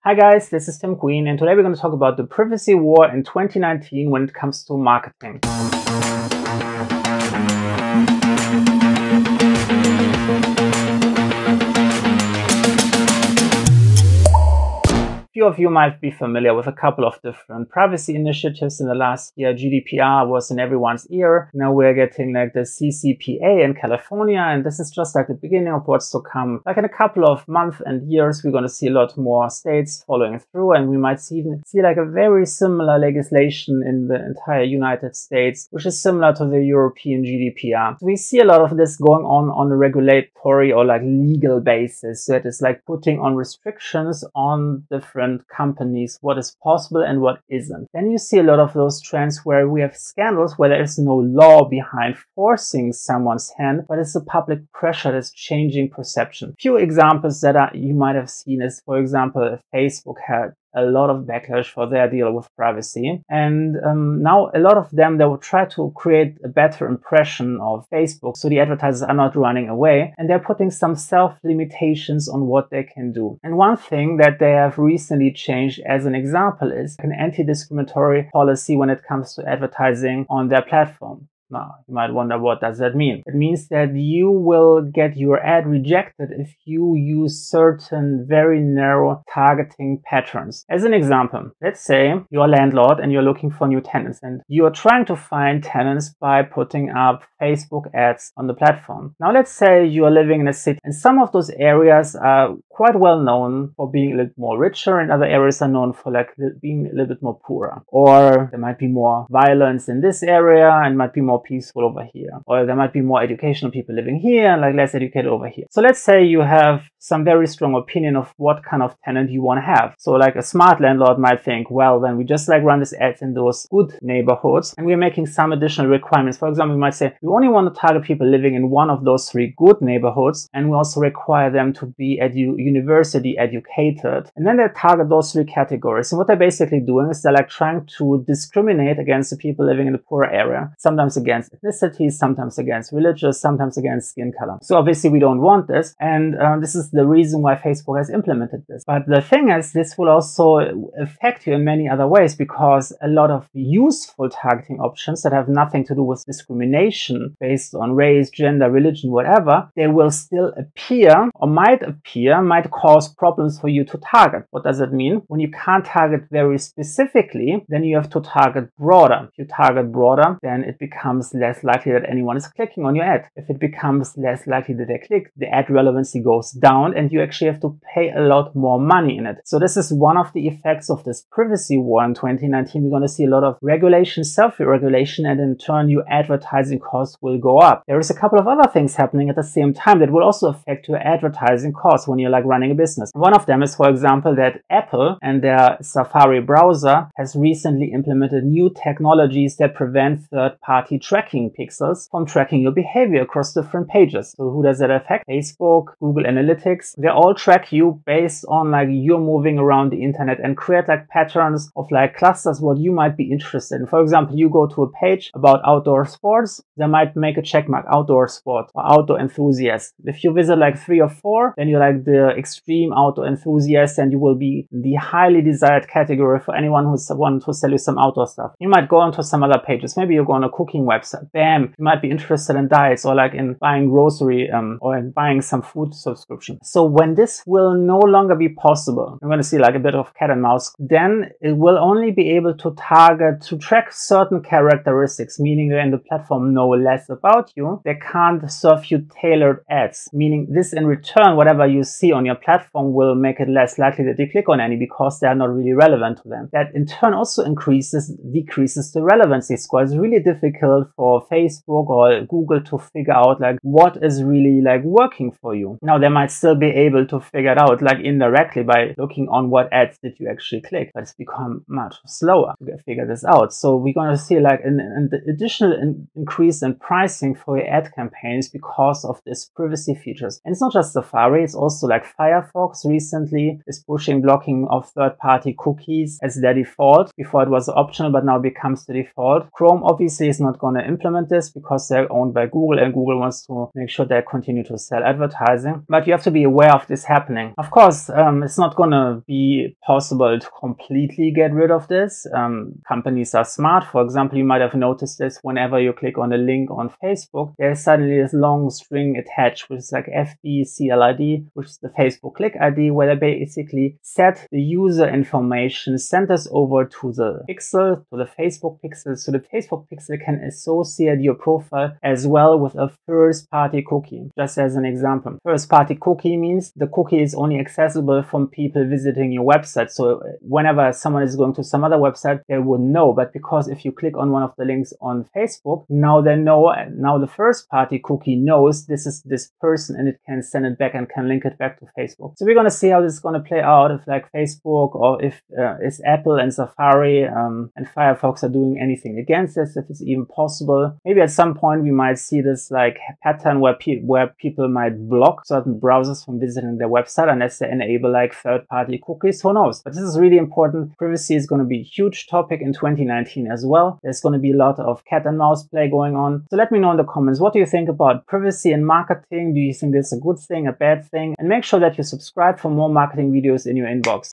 Hi guys, this is Tim Queen, and today we're going to talk about the privacy war in 2019 when it comes to marketing. Few of you might be familiar with a couple of different privacy initiatives in the last year. GDPR was in everyone's ear. Now we're getting like the CCPA in California, and this is just like the beginning of what's to come. Like in a couple of months and years, we're going to see a lot more states following through, and we might see like a very similar legislation in the entire United States, which is similar to the European GDPR. So we see a lot of this going on a regulatory or like legal basis. So it is like putting on restrictions on different companies, what is possible and what isn't. Then you see a lot of those trends where we have scandals where there is no law behind forcing someone's hand, but it's the public pressure that's changing perception. Few examples that you might have seen is, for example, Facebook had a lot of backlash for their deal with privacy. And now a lot of them, they will try to create a better impression of Facebook so the advertisers are not running away, and they're putting some self-limitations on what they can do. And one thing that they have recently changed as an example is an anti-discriminatory policy when it comes to advertising on their platform. Now, you might wonder, what does that mean? It means that you will get your ad rejected if you use certain very narrow targeting patterns. As an example, let's say you're a landlord and you're looking for new tenants, and you're trying to find tenants by putting up Facebook ads on the platform. Now, let's say you are living in a city, and some of those areas are quite well known for being a little more richer, and other areas are known for like being a little bit more poorer. Or there might be more violence in this area and might be more peaceful over here. Or there might be more educational people living here and like less educated over here. So let's say you have some very strong opinion of what kind of tenant you want to have. So like a smart landlord might think, well, then we just like run this ads in those good neighborhoods, and we're making some additional requirements. For example, we might say we only want to target people living in one of those 3 good neighborhoods, and we also require them to be university educated. And then they target those 3 categories. And what they're basically doing is they're like trying to discriminate against the people living in the poorer area, sometimes against ethnicity, sometimes against religious, sometimes against skin color. So obviously we don't want this, and this is the reason why Facebook has implemented this. But the thing is, this will also affect you in many other ways, because a lot of useful targeting options that have nothing to do with discrimination based on race, gender, religion, whatever, they will still appear or might cause problems for you to target. What does it mean? When you can't target very specifically, then you have to target broader. If you target broader, then it becomes less likely that anyone is clicking on your ad. If it becomes less likely that they click, the ad relevancy goes down, and you actually have to pay a lot more money in it. So this is one of the effects of this privacy war in 2019. We're going to see a lot of regulation, self-regulation, and in turn your advertising costs will go up. There is a couple of other things happening at the same time that will also affect your advertising costs when you're like running a business. One of them is, for example, that Apple and their Safari browser has recently implemented new technologies that prevent third-party tracking pixels from tracking your behavior across different pages. So who does that affect? Facebook, Google Analytics. They all track you based on like you're moving around the internet and create like patterns of like clusters what you might be interested in. For example, you go to a page about outdoor sports, they might make a checkmark outdoor sport or outdoor enthusiast. If you visit like 3 or 4, then you're like the extreme outdoor enthusiast, and you will be the highly desired category for anyone who's want to sell you some outdoor stuff. You might go onto some other pages. Maybe you go on a cooking website. Bam, you might be interested in diets or like in buying grocery or in buying some food subscription. So when this will no longer be possible, I'm going to see like a bit of cat and mouse, then it will only be able to track certain characteristics, meaning when the platform know less about you, they can't serve you tailored ads, meaning this in return, whatever you see on your platform will make it less likely that you click on any because they are not really relevant to them. That in turn also decreases the relevancy score. It's really difficult for Facebook or Google to figure out like what is really like working for you. Now they might still be able to figure it out like indirectly by looking on what ads did you actually click, but it's become much slower to figure this out. So we're going to see like an additional increase in pricing for your ad campaigns because of this privacy features. And it's not just Safari, it's also like Firefox recently is pushing blocking of third-party cookies as their default. Before it was optional, but now becomes the default. Chrome obviously is not going want to implement this because they're owned by Google, and Google wants to make sure they continue to sell advertising. But you have to be aware of this happening. Of course, it's not going to be possible to completely get rid of this. Companies are smart. For example, you might have noticed this whenever you click on a link on Facebook, there's suddenly this long string attached, which is like FBCLID, which is the Facebook click ID, where they basically set the user information, send this over to the pixel, to the Facebook pixel, so the Facebook pixel can associate your profile as well with a first-party cookie. Just as an example, first-party cookie means the cookie is only accessible from people visiting your website. So whenever someone is going to some other website, they would know. But because if you click on one of the links on Facebook, now they know, now the first-party cookie knows this is this person, and it can send it back and can link it back to Facebook. So we're going to see how this is going to play out, if like Facebook or if is Apple and Safari and Firefox are doing anything against this, if it's even possible. Maybe at some point we might see this like pattern where people might block certain browsers from visiting their website unless they enable like third-party cookies. Who knows? But this is really important. Privacy is going to be a huge topic in 2019 as well. There's going to be a lot of cat and mouse play going on. So let me know in the comments, what do you think about privacy in marketing? Do you think this is a good thing, a bad thing? And make sure that you subscribe for more marketing videos in your inbox.